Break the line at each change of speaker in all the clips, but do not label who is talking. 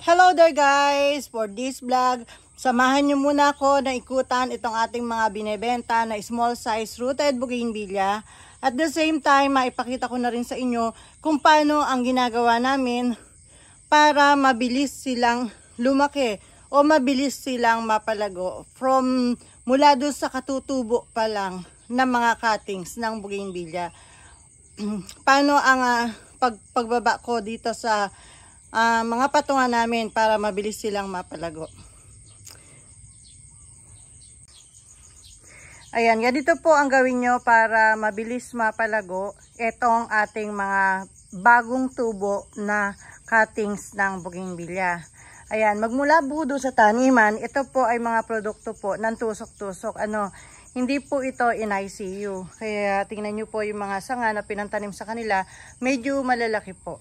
Hello there guys! For this vlog, samahan nyo muna ako na ikutan itong ating mga binebenta na small size rooted bougainvillea. At the same time, maipakita ko na rin sa inyo kung paano ang ginagawa namin para mabilis silang lumaki o mabilis silang mapalago. From mula doon sa katutubo pa lang ng mga cuttings ng bougainvillea. Paano ang pagbaba ko dito sa mga patungan namin para mabilis silang mapalago. Ayan, ganito po ang gawin nyo para mabilis mapalago itong ating mga bagong tubo na cuttings ng bougainvillea. Ayan, magmula po doon sa taniman, ito po ay mga produkto po ng tusok-tusok. Hindi po ito in ICU. Kaya tingnan nyo po yung mga sanga na pinantanim sa kanila, medyo malalaki po.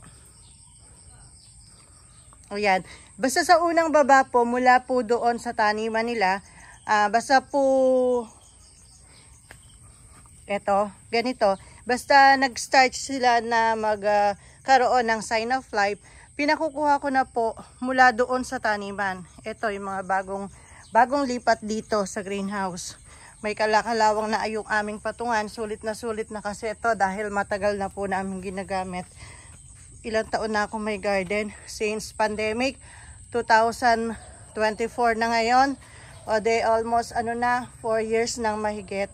Ayan. Basta sa unang baba po, mula po doon sa taniman nila, basta po, eto, ganito. Basta nag-start sila na magkaroon ng sign of life, pinakukuha ko na po mula doon sa taniman. Ito yung mga bagong lipat dito sa greenhouse. May kalakalawang na yung aming patungan. Sulit na kasi ito dahil matagal na po namin ginagamit. Ilang taon na ako may garden since pandemic 2024 na ngayon, o de almost 4 years nang mahigit.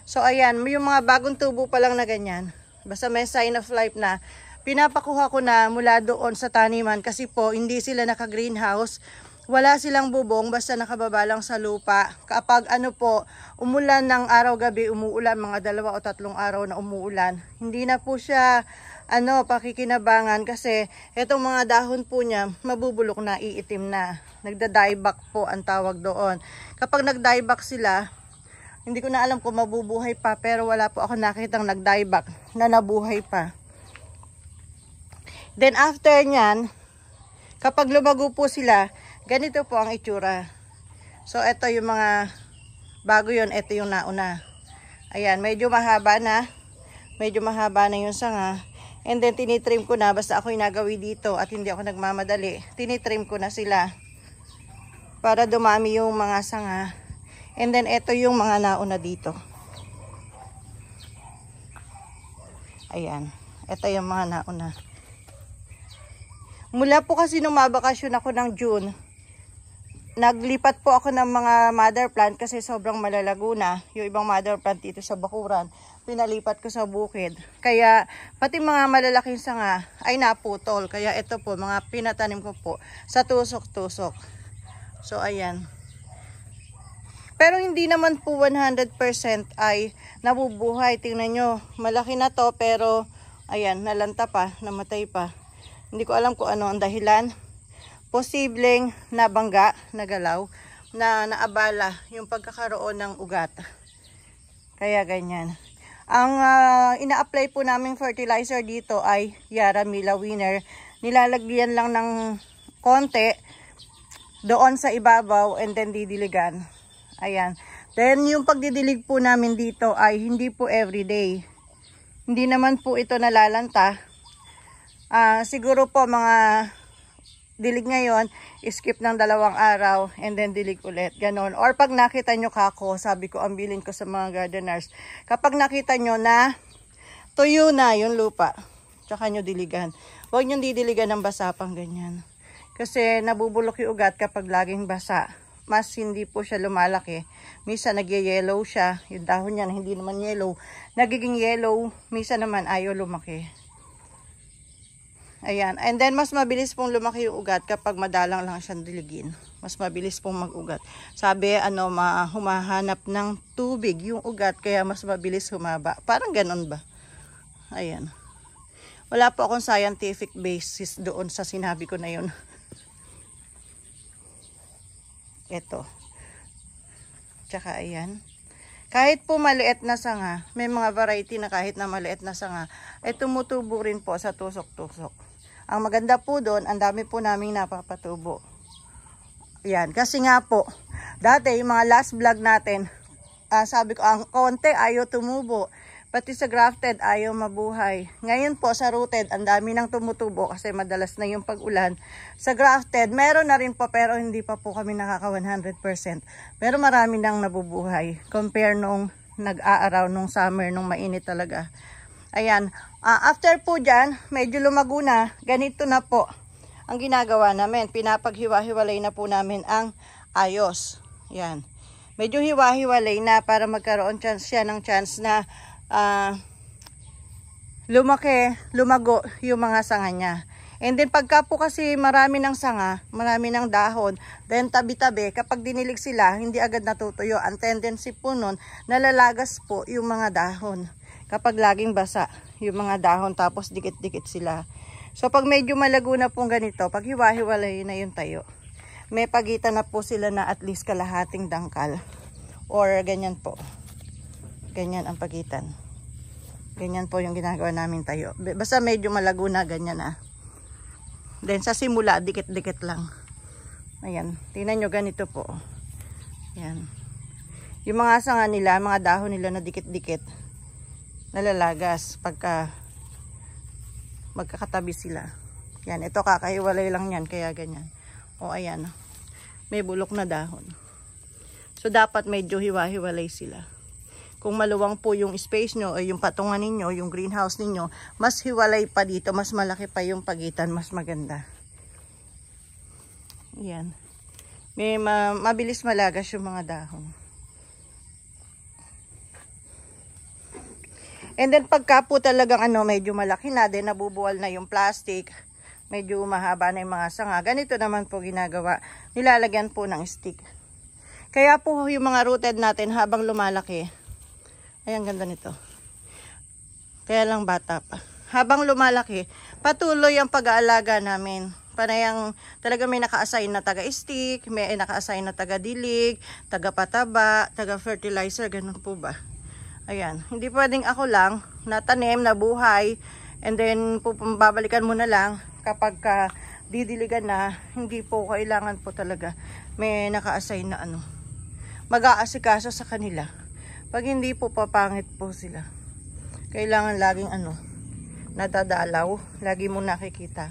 So ayan, yung mga bagong tubo pa lang na ganyan, basta may sign of life na, pinapakuha ko na mula doon sa taniman kasi po hindi sila naka greenhouse, wala silang bubong, basta nakababa lang sa lupa. Kapag umulan ng araw gabi, umuulan mga 2 o 3 araw na umuulan, hindi na po siya pakikinabangan kasi itong mga dahon po niya mabubulok na, iitim na. Nagda-dieback po ang tawag doon. Kapag nag-dieback sila, hindi ko na alam kung mabubuhay pa, pero wala po ako nakitang nag-dieback na nabuhay pa. Then after nyan, kapag lumago po sila, ganito po ang itsura. So ito yung mga bago yon, ito yung nauna. Ayan, medyo mahaba na yung sanga. And then tinitrim ko na, basta ako yung nagawi dito at hindi ako nagmamadali. Tinitrim ko na sila para dumami yung mga sanga. And then ito yung mga nauna dito. Ayan, ito yung mga nauna. Mula po kasi nung mabakasyon ako ng June, naglipat po ako ng mga mother plant kasi sobrang malalago na. Yung ibang mother plant dito sa bakuran, pinalipat ko sa bukid. Kaya pati mga malalaking sanga ay naputol. Kaya ito po, mga pinatanim ko po sa tusok-tusok. So ayan. Pero hindi naman po 100% ay nabubuhay. Tingnan nyo, malaki na to pero ayan, nalanta pa, namatay pa. Hindi ko alam kung ano ang dahilan. Posibleng nabangga, nagalaw, na naabala yung pagkakaroon ng ugat. Kaya ganyan. Ang ina-apply po naming fertilizer dito ay Yara Mila Winner. Nilalagyan lang ng konti doon sa ibabaw and then didiligan. Ayan. Then yung pagdidilig po namin dito ay hindi po everyday. Hindi naman po ito nalalanta. Siguro po mga dilig ngayon, skip ng 2 araw and then dilig ulit, ganon. Or pag nakita nyo kako, sabi ko ang bilin ko sa mga gardeners, kapag nakita nyo na tuyo na yung lupa, tsaka nyo diligan. Huwag nyo didiligan ng basa pang ganyan, kasi nabubulok yung ugat kapag laging basa. Mas hindi po siya lumalaki. Misa nagye-yellow siya, yung dahon niya na hindi naman yellow, nagiging yellow, misa naman ayaw lumaki. Ayan. And then, mas mabilis pong lumaki yung ugat kapag madalang lang siyang diligin. Mas mabilis pong mag-ugat. Sabi, humahanap ng tubig yung ugat, kaya mas mabilis humaba. Parang ganon ba? Ayan. Wala po akong scientific basis doon sa sinabi ko na yun. Ito. Tsaka, ayan. Kahit po maliit na sanga, may mga variety na kahit na maliit na sanga, ay tumutubo rin po sa tusok-tusok. Ang maganda po doon, ang dami po naming napapatubo. Yan, kasi nga po, dati yung mga last vlog natin, sabi ko, ang konti ayaw tumubo. Pati sa grafted, ayaw mabuhay. Ngayon po, sa rooted, ang dami nang tumutubo kasi madalas na yung pag-ulan. Sa grafted, meron na rin po pero hindi pa po kami nakaka 100%. Pero marami nang nabubuhay. Compare nung nag-aaraw nung summer, nung mainit talaga. Ayan. After po dyan, medyo lumago na. Ganito na po ang ginagawa namin. Pinapaghiwa-hiwalay na po namin ang ayos. Yan. Medyo hiwa-hiwalay na para magkaroon siya ng chance na lumago yung mga sanga niya. And then pagka po kasi marami ng sanga, marami ng dahon, then tabi-tabi, kapag dinilig sila, hindi agad natutuyo. Ang tendency po nun, nalalagas po yung mga dahon. Kapag laging basa yung mga dahon, tapos dikit-dikit sila. So pag medyo malago na pong ganito, pag hiwa-hiwalay na yung tayo, may pagitan na po sila na at least kalahating dangkal. Or ganyan po. Ganyan ang pagitan. Ganyan po yung ginagawa namin tayo. Basta medyo malago na, ganyan na. Then sa simula, dikit-dikit lang. Ayan. Tingnan nyo, ganito po. Ayan. Yung mga sanga nila, mga dahon nila na dikit-dikit, nalalagas pagka magkakatabi sila. Yan. Ito kakahiwalay lang yan, kaya ganyan. O ayan. May bulok na dahon. So dapat medyo hiwa-hiwalay sila. Kung maluwang po yung space nyo o yung patungan ninyo, yung greenhouse ninyo, mas hiwalay pa dito, mas malaki pa yung pagitan, mas maganda. Yan. May mabilis malagas yung mga dahon. And then pagka po talagang medyo malaki na, din nabubuwal na yung plastic, medyo mahaba na yung mga sanga, ganito naman po ginagawa. Nilalagyan po ng stick. Kaya po yung mga rooted natin habang lumalaki, ay, ang ganda nito. Kaya lang bata pa. Habang lumalaki, patuloy ang pag-aalaga namin. Panayang talaga may naka-assign na taga-stick, may naka-assign na taga-dilig, taga-pataba, taga-fertilizer, ganun po ba? Ayan. Hindi pwedeng ako lang natanim, nabuhay, and then babalikan mo na lang kapag didiligan na. Hindi po kailangan po talaga may naka-assign na mag-aasikaso sa kanila. Pag hindi po, papangit po sila. Kailangan laging nadadalaw. Lagi mo nakikita.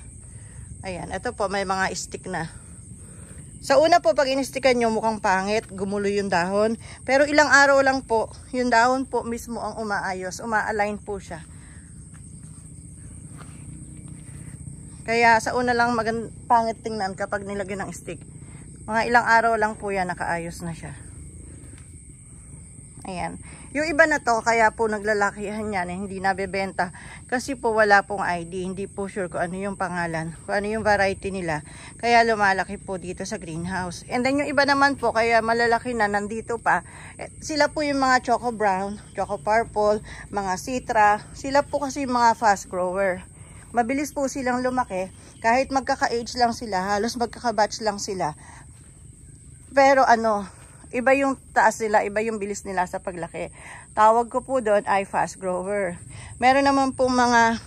Ayan, ito po may mga stick na. Sa una po, pag inistikan nyo, mukhang pangit, gumulo yung dahon. Pero ilang araw lang po, yung dahon po mismo ang umaayos. Uma-align po siya. Kaya sa una lang pangit tingnan kapag nilagyan ng stick. Mga ilang araw lang po yan, nakaayos na siya. Ayan. Yung iba na to, kaya po naglalakihan yan, hindi nabebenta. Kasi po wala pong ID, hindi po sure kung ano yung pangalan, kung ano yung variety nila. Kaya lumalaki po dito sa greenhouse. And then yung iba naman po, kaya malalaki na, nandito pa. Sila po yung mga choco brown, choco purple, mga citra. Sila po kasi yung mga fast grower. Mabilis po silang lumaki. Kahit magkaka-age lang sila, halos magkaka-batch lang sila. Pero iba yung taas nila, iba yung bilis nila sa paglaki. Tawag ko po doon ay fast grower. Meron naman po mga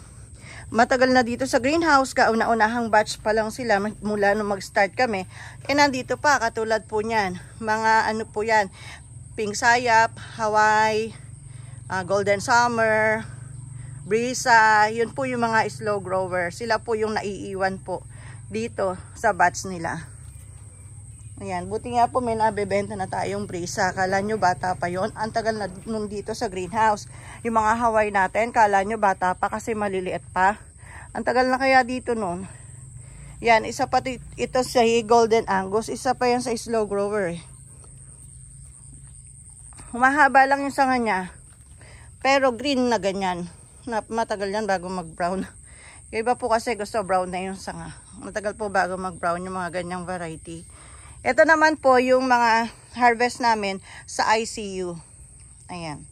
matagal na dito sa greenhouse, kauna-unahang batch pa lang sila mula nung mag-start kami. Nandito pa, katulad po niyan. Mga po yan, pink sayap, Hawaii, golden summer, brisa, yun po yung mga slow grower. Sila po yung naiiwan po dito sa batch nila. Ayan, buti nga po may nabebenta na tayong brisa. Kala nyo bata pa yon. Ang tagal na nung dito sa greenhouse. Yung mga Hawaii natin, kala nyo bata pa kasi maliliit pa. Ang tagal na kaya dito nun. Yan, isa pa ito sa Golden Angus. Isa pa yan sa slow grower. Humahaba lang yung sanga niya. Pero green na ganyan. Matagal yan bago mag-brown. Yung iba po kasi gusto brown na yung sanga. Matagal po bago mag-brown yung mga ganyang variety. Ito naman po yung mga harvest namin sa ICU. Ayan.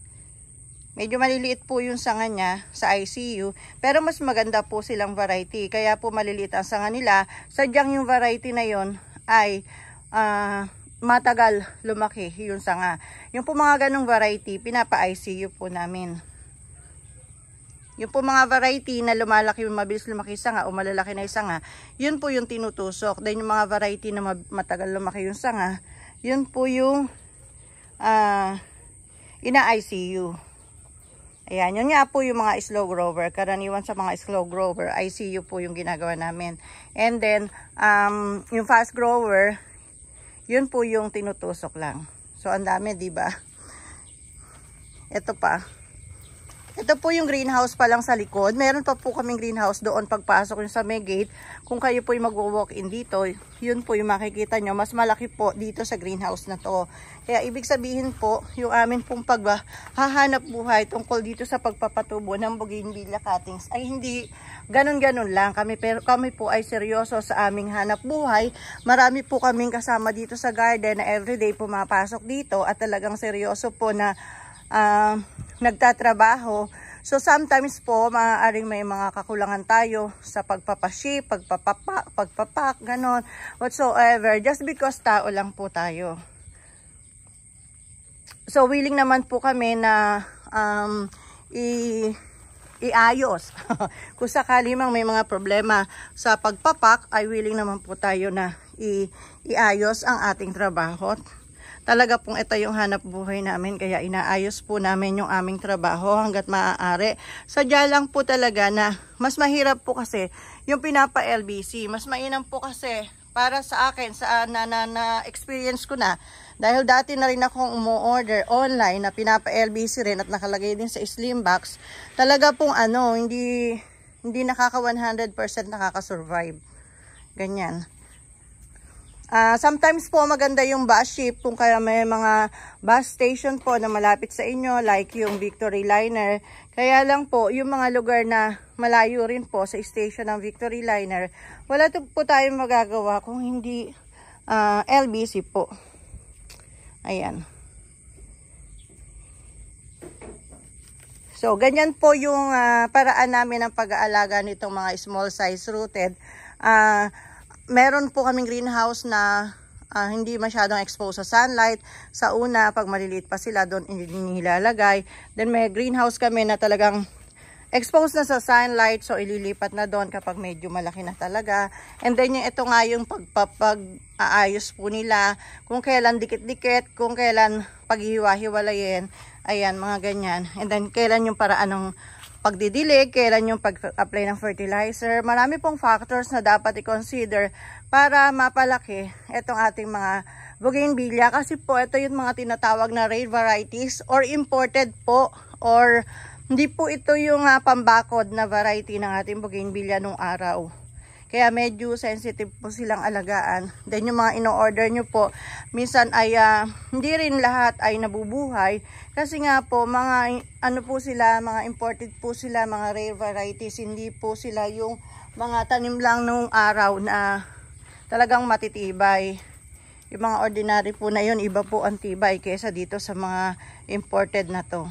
Medyo maliliit po yung sanga niya sa ICU. Pero mas maganda po silang variety. Kaya po maliliit ang sanga nila. Sadyang yung variety na yon ay matagal lumaki yung sanga. Yung po mga ganong variety, pinapa-ICU po namin. Yung po mga variety na lumalaki, mabilis lumaki sanga o malalaki na yung sanga, yun po yung tinutusok. Then yung mga variety na matagal lumaki yung sanga, yun po yung ina-ICU. Ayan, yun nga po yung mga slow grower. Karaniwan sa mga slow grower, ICU po yung ginagawa namin. And then, yung fast grower, yun po yung tinutusok lang. So, ang dami, diba? Ito pa. Ito po yung greenhouse pa lang sa likod. Meron pa po kaming greenhouse doon pagpasok yung sa may gate. Kung kayo po yung mag-walk-in dito, yun po yung makikita nyo. Mas malaki po dito sa greenhouse na to. Kaya ibig sabihin po, yung amin pong paghahanap buhay tungkol dito sa pagpapatubo ng bougainvillea cuttings ay hindi ganun-ganun lang. Kami po ay seryoso sa aming hanap buhay. Marami po kaming kasama dito sa garden na everyday pumapasok dito at talagang seryoso po na nagtatrabaho. So sometimes po maaaring may mga kakulangan tayo sa pagpapaship, pagpapak, ganon, whatsoever, just because tao lang po tayo. So willing naman po kami na iayos. Kung sakali mang may mga problema sa pagpapak, ay willing naman po tayo na iayos ang ating trabaho. Talaga pong ito yung hanap buhay namin, kaya inaayos po namin yung aming trabaho hanggat maaari. Sadya lang po talaga na mas mahirap po kasi yung pinapa-LBC. Mas mainam po kasi para sa akin, na-experience ko na. Dahil dati na rin akong umu-order online na pinapa-LBC rin at nakalagay din sa slim box. Talaga pong hindi nakaka 100% nakaka-survive. Ganyan. Sometimes po maganda yung bus ship kung kaya may mga bus station po na malapit sa inyo like yung Victory Liner. Kaya lang po yung mga lugar na malayo rin po sa station ng Victory Liner, wala po tayong magagawa kung hindi LBC po. Ayan. So ganyan po yung paraan namin ng pag-aalaga nitong mga small size rooted. Meron po kaming greenhouse na hindi masyadong exposed sa sunlight. Sa una, pag maliliit pa sila, doon inilalagay. Then may greenhouse kami na talagang exposed na sa sunlight. So ililipat na doon kapag medyo malaki na talaga. And then yung ito nga yung pag-aayos po nila. Kung kailan dikit-dikit, kung kailan paghiwa-hiwalayin. Ayan, mga ganyan. And then kailan yung paraan ng pagdidilig, kailan yung pag-apply ng fertilizer. Marami pong factors na dapat i-consider para mapalaki itong ating mga bougainvillea. Kasi po ito yung mga tinatawag na rare varieties or imported po, or hindi po ito yung pambakod na variety ng ating bougainvillea nung araw. Kaya medyo sensitive po silang alagaan. Then yung mga ino-order nyo po, minsan ay hindi rin lahat ay nabubuhay. Kasi nga po, mga po sila, mga imported po sila, mga rare varieties. Hindi po sila yung mga tanim lang nung araw na talagang matitibay. Yung mga ordinary po na yun, iba po ang tibay kaysa dito sa mga imported na to.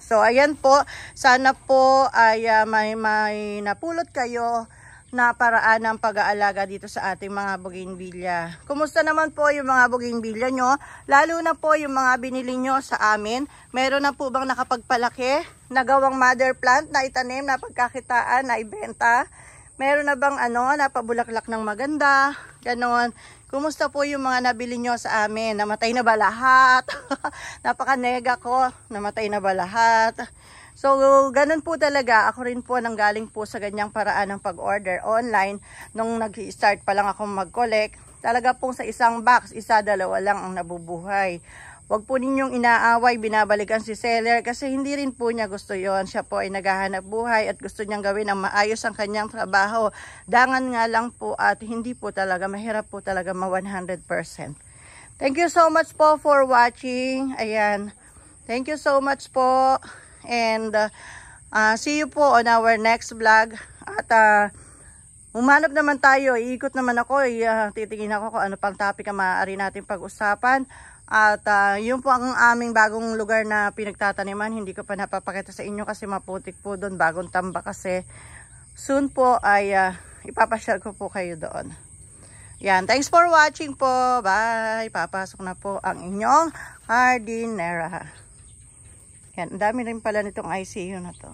So, ayan po. Sana po ay may napulot kayo na paraan ng pag-aalaga dito sa ating mga bougainvillea. Kumusta naman po yung mga bougainvillea nyo? Lalo na po yung mga binili nyo sa amin. Meron na po bang nakapagpalaki? Nagawang mother plant na itanim, na pagkakitaan, na ibenta? Meron na bang napabulaklak ng maganda? Ganon. Kumusta po yung mga nabili nyo sa amin? Namatay na ba lahat? Napaka-nega ko. Namatay na ba lahat? So, ganun po talaga. Ako rin po nanggaling po sa ganyang paraan ng pag-order online. Nung nag-start pa lang akong mag-collect, talaga pong sa isang box, dalawa lang ang nabubuhay. Huwag po ninyong inaaway, binabalikan si seller kasi hindi rin po niya gusto yon. Siya po ay naghahanap buhay at gusto niyang gawin ang maayos ang kanyang trabaho. Dangan nga lang po at hindi po talaga, mahirap po talaga 100%. Thank you so much po for watching. Ayan. Thank you so much po. And see you po on our next vlog. At umanap naman tayo, iikot naman ako, titingin ako kung ano pang topic ang maaari natin pag-usapan. At yun po ang aming bagong lugar na pinagtataniman. Hindi ko pa napapakita sa inyo kasi maputik po doon, bagong tamba kasi. Soon po ay ipapasyal ko po kayo doon. Yan, thanks for watching po. Bye! Papasok na po ang inyong hardinera. Yan, ang dami rin pala nitong ICU na to.